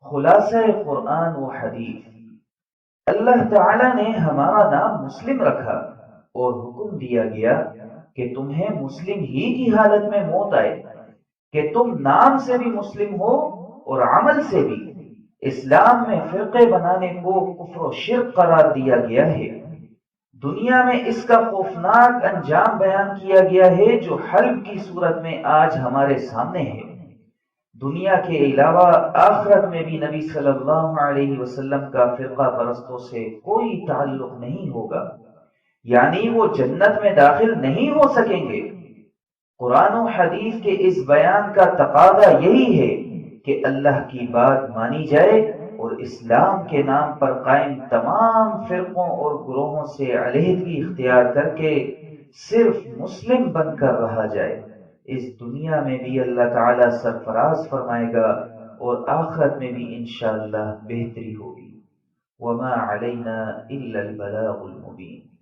خلاصہ قرآن و حدیث، اللہ تعالی نے ہمارا نام مسلم رکھا اور حکم دیا گیا کہ تمہیں مسلم ہی کی حالت میں موت آئے، کہ تم نام سے بھی مسلم ہو اور عمل سے بھی۔ اسلام میں فرقے بنانے کو کفر و شرک قرار دیا گیا ہے۔ دنیا میں اس کا خوفناک انجام بیان کیا گیا ہے جو حلب کی صورت میں آج ہمارے سامنے ہے۔ دنیا کے علاوہ آخرت میں بھی نبی صلی اللہ علیہ وسلم کا فرقہ پرستوں سے کوئی تعلق نہیں ہوگا، یعنی وہ جنت میں داخل نہیں ہو سکیں گے۔ قرآن و حدیث کے اس بیان کا تقاضا یہی ہے کہ اللہ کی بات مانی جائے اور اسلام کے نام پر قائم تمام فرقوں اور گروہوں سے علیحدگی اختیار کر کے صرف مسلم بن کر رہا جائے۔ اس دنیا میں بھی اللہ تعالی سرفراز فرمائے گا اور آخرت میں بھی انشاءاللہ بہتری ہوگی۔ وما علینا الا البلاغ المبین۔